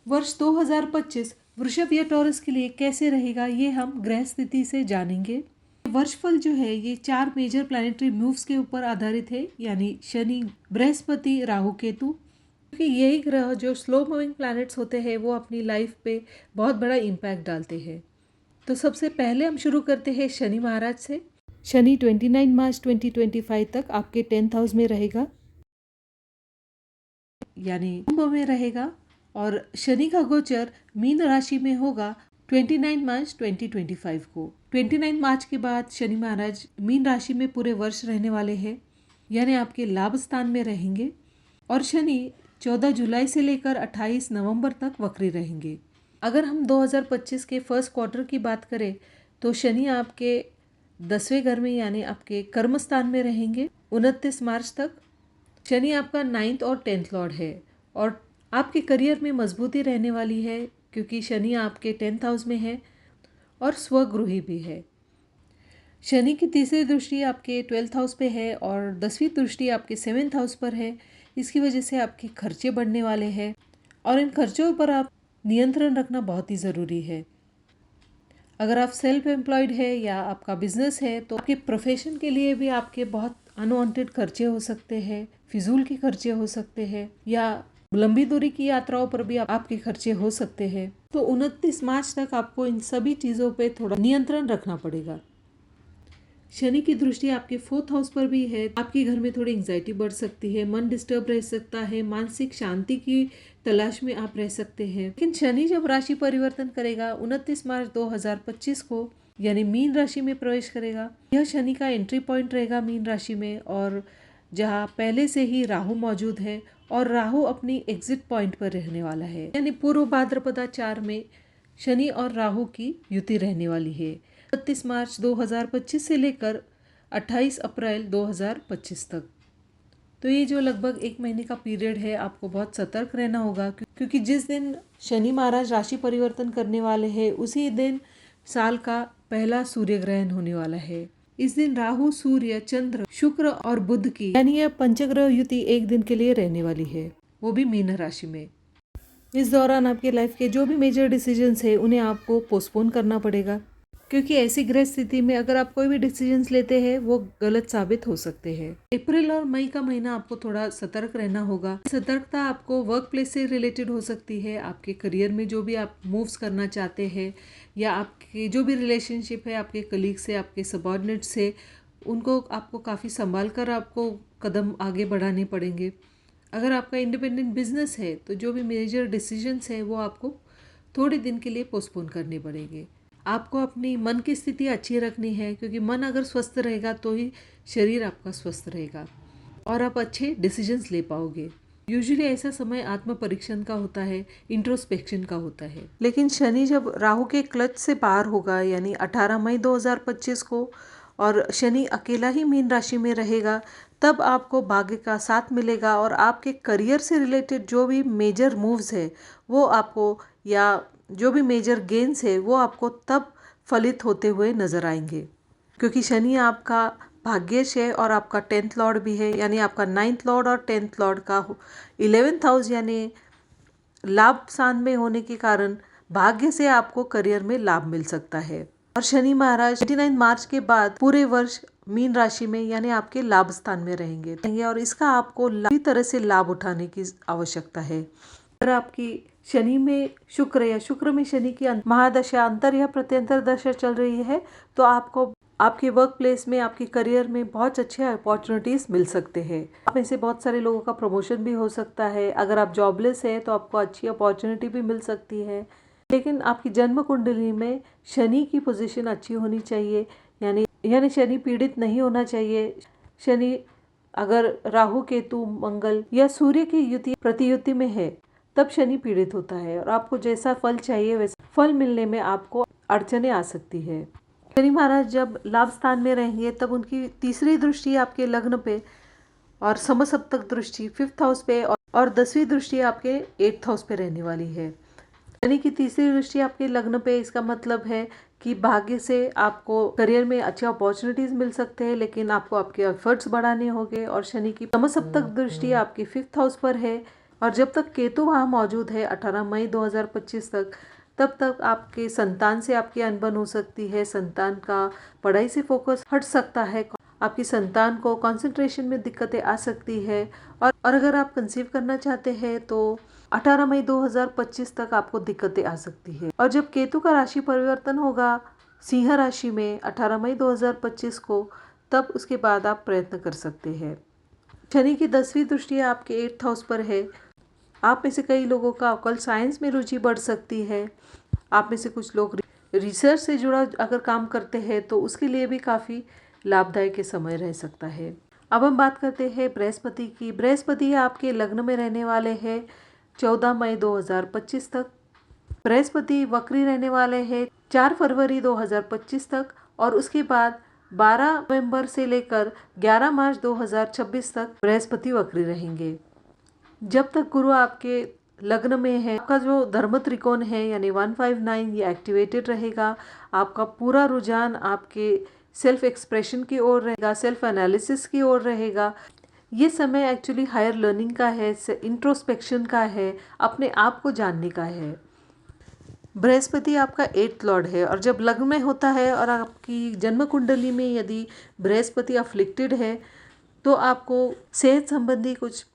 वर्ष 2025 वृषभ या टॉरस के लिए कैसे रहेगा, ये हम ग्रह स्थिति से जानेंगे। वर्षफल जो है ये 4 मेजर प्लैनेटरी मूव्स के ऊपर आधारित है, यानी शनि, बृहस्पति, राहु, केतु। क्योंकि यही ग्रह जो स्लो मूविंग प्लैनेट्स होते हैं वो अपनी लाइफ पे बहुत बड़ा इम्पैक्ट डालते हैं। तो सबसे पहले हम शुरू करते हैं शनि महाराज से। शनि 29 मार्च 2025 तक आपके 10th हाउस में रहेगा, यानी कुंभ में रहेगा। और शनि का गोचर मीन राशि में होगा 29 मार्च 2025 को। 29 मार्च के बाद शनि महाराज मीन राशि में पूरे वर्ष रहने वाले हैं, यानी आपके लाभ स्थान में रहेंगे। और शनि 14 जुलाई से लेकर 28 नवंबर तक वक्री रहेंगे। अगर हम 2025 के फर्स्ट क्वार्टर की बात करें तो शनि आपके 10वें घर में यानी आपके कर्म स्थान में रहेंगे 29 मार्च तक। शनि आपका 9th और 10th लॉर्ड है और आपके करियर में मजबूती रहने वाली है, क्योंकि शनि आपके 10th हाउस में है और स्वगृही भी है। शनि की तीसरी दृष्टि आपके 12th हाउस पे है और 10वीं दृष्टि आपके 7th हाउस पर है। इसकी वजह से आपके खर्चे बढ़ने वाले हैं और इन खर्चों पर आप नियंत्रण रखना बहुत ही ज़रूरी है। अगर आप सेल्फ एम्प्लॉयड है या आपका बिजनेस है तो आपके प्रोफेशन के लिए भी आपके बहुत अनवांटेड खर्चे हो सकते हैं, फिजूल के खर्चे हो सकते हैं, या लंबी दूरी की यात्राओं पर भी आपके खर्चे हो सकते हैं। तो 29 मार्च तक आपको इन सभी चीज़ों पे थोड़ा नियंत्रण रखना पड़ेगा। शनि की दृष्टि आपके 4th हाउस पर भी है। आपके घर में थोड़ी एंजाइटी बढ़ सकती है, मन डिस्टर्ब रह सकता है, मानसिक शांति की तलाश में आप रह सकते हैं। लेकिन शनि जब राशि परिवर्तन करेगा 29 मार्च 2025 को, यानी मीन राशि में प्रवेश करेगा, यह शनि का एंट्री पॉइंट रहेगा मीन राशि में, और जहाँ पहले से ही राहु मौजूद है और राहु अपनी एग्जिट पॉइंट पर रहने वाला है, यानी पूर्व भाद्रपदा 4 में शनि और राहु की युति रहने वाली है 31 मार्च 2025 से लेकर 28 अप्रैल 2025 तक। तो ये जो लगभग 1 महीने का पीरियड है, आपको बहुत सतर्क रहना होगा, क्योंकि जिस दिन शनि महाराज राशि परिवर्तन करने वाले हैं उसी दिन साल का पहला सूर्य ग्रहण होने वाला है। इस दिन राहु, सूर्य, चंद्र, शुक्र और बुध की यानी यह पंचग्रह युति एक दिन के लिए रहने वाली है, वो भी मीन राशि में। इस दौरान आपके लाइफ के जो भी मेजर डिसीजंस है उन्हें आपको पोस्टपोन करना पड़ेगा, क्योंकि ऐसी ग्रह स्थिति में अगर आप कोई भी डिसीजंस लेते हैं वो गलत साबित हो सकते हैं। अप्रैल और मई का महीना आपको थोड़ा सतर्क रहना होगा। सतर्कता आपको वर्क प्लेस से रिलेटेड हो सकती है, आपके करियर में जो भी आप मूव्स करना चाहते हैं, या आपके जो भी रिलेशनशिप है आपके कलीग से, आपके सबॉर्डिनेट से, उनको आपको काफ़ी संभाल कर आपको कदम आगे बढ़ाने पड़ेंगे। अगर आपका इंडिपेंडेंट बिजनेस है तो जो भी मेजर डिसीजंस है वो आपको थोड़े दिन के लिए पोस्टपोन करने पड़ेंगे। आपको अपनी मन की स्थिति अच्छी रखनी है, क्योंकि मन अगर स्वस्थ रहेगा तो ही शरीर आपका स्वस्थ रहेगा और आप अच्छे डिसीजंस ले पाओगे। यूजुअली ऐसा समय आत्म परीक्षण का होता है, इंट्रोस्पेक्शन का होता है। लेकिन शनि जब राहु के क्लच से बाहर होगा, यानी 18 मई 2025 को, और शनि अकेला ही मीन राशि में रहेगा, तब आपको भाग्य का साथ मिलेगा और आपके करियर से रिलेटेड जो भी मेजर मूव्स है वो आपको, या जो भी मेजर गेन्स है वो आपको तब फलित होते हुए नजर आएंगे, क्योंकि शनि आपका भाग्यश है और आपका 10th लॉर्ड भी है, यानी आपका 9th लॉर्ड और 10th लॉर्ड का 11th हाउस यानी लाभ स्थान में होने के कारण भाग्य से आपको करियर में लाभ मिल सकता है। और शनि महाराज 29 मार्च के बाद पूरे वर्ष मीन राशि में यानी आपके लाभ स्थान में रहेंगे और इसका आपको पूरी तरह से लाभ उठाने की आवश्यकता है। अगर आपकी शनि में शुक्र या शुक्र में शनि की महादशा, अंतर या प्रत्यंतर दशा चल रही है, तो आपको आपके वर्क प्लेस में, आपके करियर में बहुत अच्छे अपॉर्चुनिटीज मिल सकते हैं। आप में से बहुत सारे लोगों का प्रमोशन भी हो सकता है। अगर आप जॉबलेस है तो आपको अच्छी अपॉर्चुनिटी भी मिल सकती है। लेकिन आपकी जन्म कुंडली में शनि की पोजीशन अच्छी होनी चाहिए, यानी शनि पीड़ित नहीं होना चाहिए। शनि अगर राहु, केतु, मंगल या सूर्य की युति प्रतियुति में है तब शनि पीड़ित होता है और आपको जैसा फल चाहिए वैसा फल मिलने में आपको अड़चने आ सकती है। शनि महाराज जब लाभ स्थान में रहेंगे तब उनकी तीसरी दृष्टि आपके लग्न पे और समसप्तक दृष्टि 5th हाउस पे और 10वीं दृष्टि आपके 8th हाउस पे रहने वाली है। शनि की तीसरी दृष्टि आपके लग्न पे, इसका मतलब है कि भाग्य से आपको करियर में अच्छे अपॉर्चुनिटीज मिल सकते हैं, लेकिन आपको आपके एफर्ट्स बढ़ाने होंगे। और शनि की समसप्तक दृष्टि आपके 5th हाउस पर है, और जब तक केतु वहाँ मौजूद है 18 मई 2025 तक, तब तक आपके संतान से आपकी अनबन हो सकती है, संतान का पढ़ाई से फोकस हट सकता है, आपकी संतान को कंसंट्रेशन में दिक्कतें आ सकती है। और अगर आप कंसीव करना चाहते हैं तो 18 मई 2025 तक आपको दिक्कतें आ सकती है। और जब केतु का राशि परिवर्तन होगा सिंह राशि में 18 मई 2025 को, तब उसके बाद आप प्रयत्न कर सकते हैं। शनि की 10वीं दृष्टि आपके 8th हाउस पर है। आप में से कई लोगों का ऑकल्ट साइंस में रुचि बढ़ सकती है। आप में से कुछ लोग रिसर्च से जुड़ा अगर काम करते हैं तो उसके लिए भी काफ़ी लाभदायक के समय रह सकता है। अब हम बात करते हैं बृहस्पति की। बृहस्पति आपके लग्न में रहने वाले हैं 14 मई 2025 तक। बृहस्पति वक्री रहने वाले हैं 4 फरवरी 2025 तक और उसके बाद 12 नवंबर से लेकर 11 मार्च 2026 तक बृहस्पति वक्री रहेंगे। जब तक गुरु आपके लग्न में है, आपका जो धर्म त्रिकोण है यानी 159 ये एक्टिवेटेड रहेगा। आपका पूरा रुझान आपके सेल्फ एक्सप्रेशन की ओर रहेगा, सेल्फ एनालिसिस की ओर रहेगा। ये समय एक्चुअली हायर लर्निंग का है, इंट्रोस्पेक्शन का है, अपने आप को जानने का है। बृहस्पति आपका 8th लॉर्ड है और जब लग्न में होता है और आपकी जन्म कुंडली में यदि बृहस्पति अफ्लिक्टेड है तो आपको सेहत संबंधी कुछ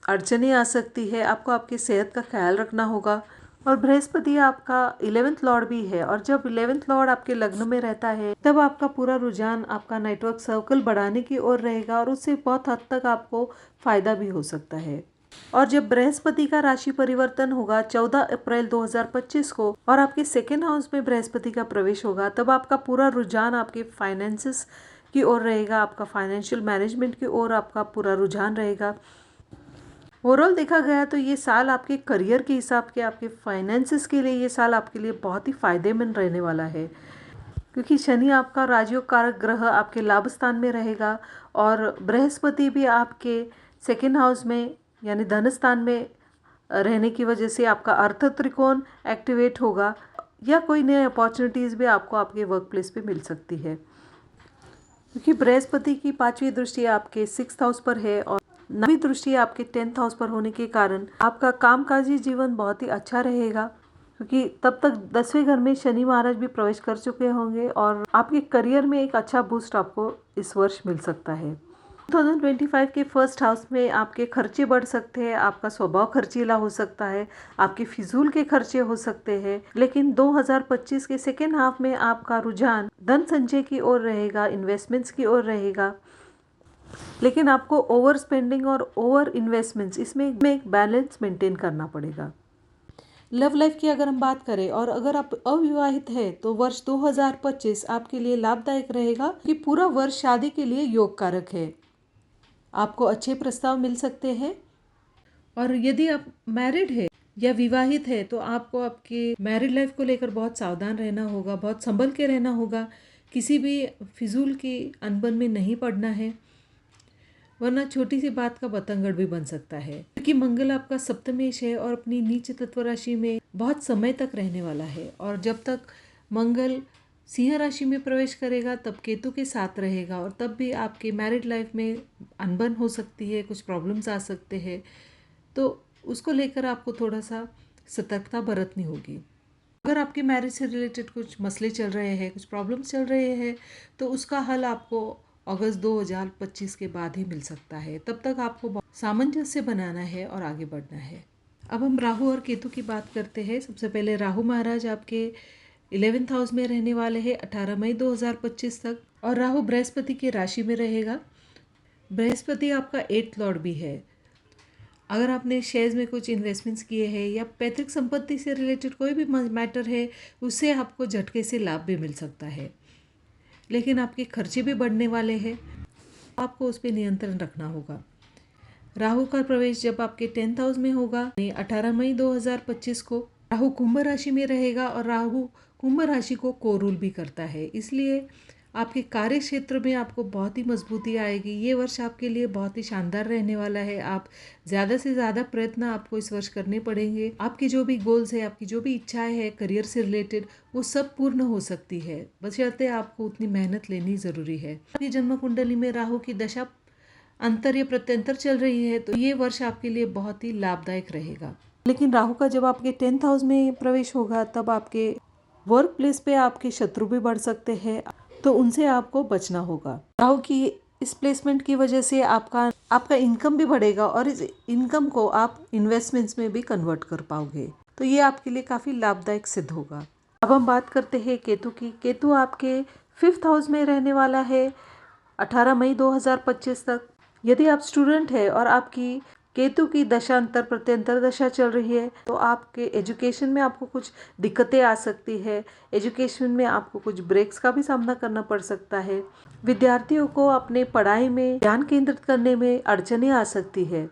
अड़चनें आ सकती है। आपको आपकी सेहत का ख्याल रखना होगा। और बृहस्पति आपका 11th लॉर्ड भी है और जब 11th लॉर्ड आपके लग्न में रहता है तब आपका पूरा रुझान आपका नेटवर्क सर्कल बढ़ाने की ओर रहेगा और उससे बहुत हद तक आपको फायदा भी हो सकता है। और जब बृहस्पति का राशि परिवर्तन होगा 14 अप्रैल 2025 को और आपके 2nd हाउस में बृहस्पति का प्रवेश होगा, तब आपका पूरा रुझान आपके फाइनेंसेस की ओर रहेगा, आपका फाइनेंशियल मैनेजमेंट की ओर आपका पूरा रुझान रहेगा। ओवरऑल देखा गया तो ये साल आपके करियर के हिसाब के, आपके फाइनेंसेस के लिए ये साल आपके लिए बहुत ही फायदेमंद रहने वाला है, क्योंकि शनि आपका राजयोग कारक ग्रह आपके लाभ स्थान में रहेगा और बृहस्पति भी आपके 2nd हाउस में यानी धन स्थान में रहने की वजह से आपका अर्थ त्रिकोण एक्टिवेट होगा या कोई नई अपॉर्चुनिटीज़ भी आपको आपके वर्क प्लेस पे मिल सकती है, क्योंकि बृहस्पति की 5वीं दृष्टि आपके 6th हाउस पर है और 9वीं दृष्टि आपके 10th हाउस पर होने के कारण आपका कामकाजी जीवन बहुत ही अच्छा रहेगा, क्योंकि तब तक 10वें घर में शनि महाराज भी प्रवेश कर चुके होंगे और आपके करियर में एक अच्छा बूस्ट आपको इस वर्ष मिल सकता है। 2025 के फर्स्ट हाउस में आपके खर्चे बढ़ सकते हैं, आपका स्वभाव खर्चीला हो सकता है, आपके फिजूल के खर्चे हो सकते हैं, लेकिन 2025 के 2nd हाफ में आपका रुझान धन संचय की ओर रहेगा, इन्वेस्टमेंट्स की ओर रहेगा, लेकिन आपको ओवर स्पेंडिंग और ओवर इन्वेस्टमेंट्स इसमें एक बैलेंस मेंटेन करना पड़ेगा। लव लाइफ की अगर हम बात करें और अगर आप अविवाहित है तो वर्ष 2025 आपके लिए लाभदायक रहेगा, कि पूरा वर्ष शादी के लिए योग कारक है। आपको अच्छे प्रस्ताव मिल सकते हैं और यदि आप मैरिड है या विवाहित है तो आपको आपके मैरिड लाइफ को लेकर बहुत सावधान रहना होगा, बहुत संभल के रहना होगा, किसी भी फिजूल की अनबन में नहीं पड़ना है, वरना छोटी सी बात का बतंगड़ भी बन सकता है, क्योंकि मंगल आपका सप्तमेश है और अपनी नीच तत्व राशि में बहुत समय तक रहने वाला है और जब तक मंगल सिंह राशि में प्रवेश करेगा तब केतु के साथ रहेगा और तब भी आपके मैरिड लाइफ में अनबन हो सकती है, कुछ प्रॉब्लम्स आ सकते हैं, तो उसको लेकर आपको थोड़ा सा सतर्कता बरतनी होगी। अगर आपके मैरिज से रिलेटेड कुछ मसले चल रहे हैं, कुछ प्रॉब्लम्स चल रहे हैं, तो उसका हल आपको अगस्त 2025 के बाद ही मिल सकता है। तब तक आपको सामंजस्य बनाना है और आगे बढ़ना है। अब हम राहु और केतु की बात करते हैं। सबसे पहले राहु महाराज आपके 11th हाउस में रहने वाले हैं 18 मई 2025 तक और राहु बृहस्पति की राशि में रहेगा। बृहस्पति आपका 8th लॉर्ड भी है। अगर आपने शेयर्स में कुछ इन्वेस्टमेंट्स किए हैं या पैतृक संपत्ति से रिलेटेड कोई भी मैटर है, उससे आपको झटके से लाभ भी मिल सकता है, लेकिन आपके खर्चे भी बढ़ने वाले हैं, आपको उस पर नियंत्रण रखना होगा। राहु का प्रवेश जब आपके 10th हाउस में होगा 18 मई 2025 को, राहु कुंभ राशि में रहेगा और राहु कुंभ राशि को कोरूल भी करता है, इसलिए आपके कार्य क्षेत्र में आपको बहुत ही मजबूती आएगी। ये वर्ष आपके लिए बहुत ही शानदार रहने वाला है। आप ज़्यादा से ज़्यादा प्रयत्न आपको इस वर्ष करने पड़ेंगे। आपकी जो भी गोल्स है, आपकी जो भी इच्छाएं है करियर से रिलेटेड, वो सब पूर्ण हो सकती है, बशर्ते आपको उतनी मेहनत लेनी ज़रूरी है। आपकी जन्म कुंडली में राहु की दशा अंतर या प्रत्यंतर चल रही है तो ये वर्ष आपके लिए बहुत ही लाभदायक रहेगा। लेकिन राहु का जब आपके 10th हाउस में प्रवेश होगा तब आपके वर्क प्लेस पे आपके शत्रु भी बढ़ सकते हैं, तो उनसे आपको बचना होगा। राहु की इस प्लेसमेंट की वजह से आपका इनकम भी बढ़ेगा और इस इनकम को आप इन्वेस्टमेंट्स में भी कन्वर्ट कर पाओगे, तो ये आपके लिए काफ़ी लाभदायक सिद्ध होगा। अब हम बात करते हैं केतु की। केतु आपके 5th हाउस में रहने वाला है 18 मई 2025 तक। यदि आप स्टूडेंट है और आपकी केतु की दशा अंतर प्रत्यंतर दशा चल रही है तो आपके एजुकेशन में आपको कुछ दिक्कतें आ सकती है। एजुकेशन में आपको कुछ ब्रेक्स का भी सामना करना पड़ सकता है। विद्यार्थियों को अपने पढ़ाई में ध्यान केंद्रित करने में अड़चनें आ सकती है।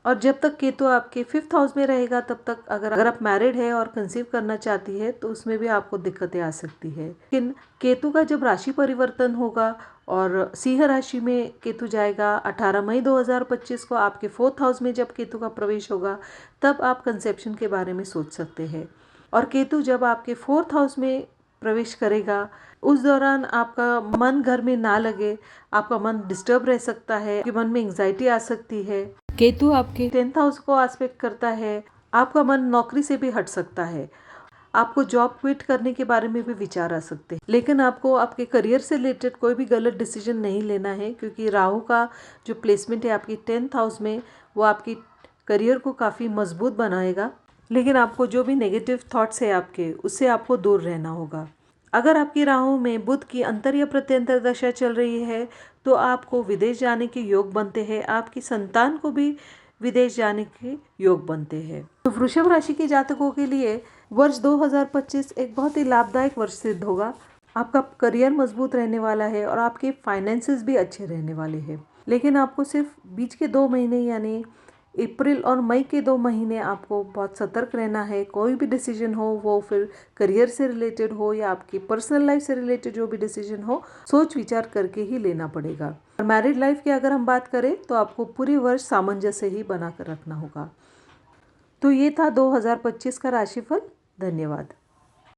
और जब तक केतु आपके 5th हाउस में रहेगा तब तक अगर आप मैरिड है और कंसीव करना चाहती है तो उसमें भी आपको दिक्कतें आ सकती है। लेकिन केतु का जब राशि परिवर्तन होगा और सिंह राशि में केतु जाएगा 18 मई 2025 को, आपके 4th हाउस में जब केतु का प्रवेश होगा तब आप कंसेप्शन के बारे में सोच सकते हैं। और केतु जब आपके 4th हाउस में प्रवेश करेगा उस दौरान आपका मन घर में ना लगे, आपका मन डिस्टर्ब रह सकता है, आपके मन में एंग्जाइटी आ सकती है। केतु आपके 10th हाउस को एस्पेक्ट करता है, आपका मन नौकरी से भी हट सकता है, आपको जॉब क्विट करने के बारे में भी विचार आ सकते हैं। लेकिन आपको आपके करियर से रिलेटेड कोई भी गलत डिसीजन नहीं लेना है, क्योंकि राहु का जो प्लेसमेंट है आपकी 10th हाउस में वो आपकी करियर को काफ़ी मजबूत बनाएगा। लेकिन आपको जो भी नेगेटिव थॉट्स है आपके, उससे आपको दूर रहना होगा। अगर आपकी राहु में बुध की अंतर या प्रत्यंतर दशा चल रही है तो आपको विदेश जाने के योग बनते हैं, आपकी संतान को भी विदेश जाने के योग बनते हैं। तो वृषभ राशि के जातकों के लिए वर्ष 2025 एक बहुत ही लाभदायक वर्ष सिद्ध होगा। आपका करियर मजबूत रहने वाला है और आपके फाइनेंसेस भी अच्छे रहने वाले हैं। लेकिन आपको सिर्फ बीच के 2 महीने यानी अप्रैल और मई के 2 महीने आपको बहुत सतर्क रहना है। कोई भी डिसीजन हो, वो फिर करियर से रिलेटेड हो या आपकी पर्सनल लाइफ से रिलेटेड जो भी डिसीजन हो, सोच विचार करके ही लेना पड़ेगा। और मैरिड लाइफ की अगर हम बात करें तो आपको पूरे वर्ष सामंजस्य ही बना कर रखना होगा। तो ये था 2025 का राशिफल। धन्यवाद।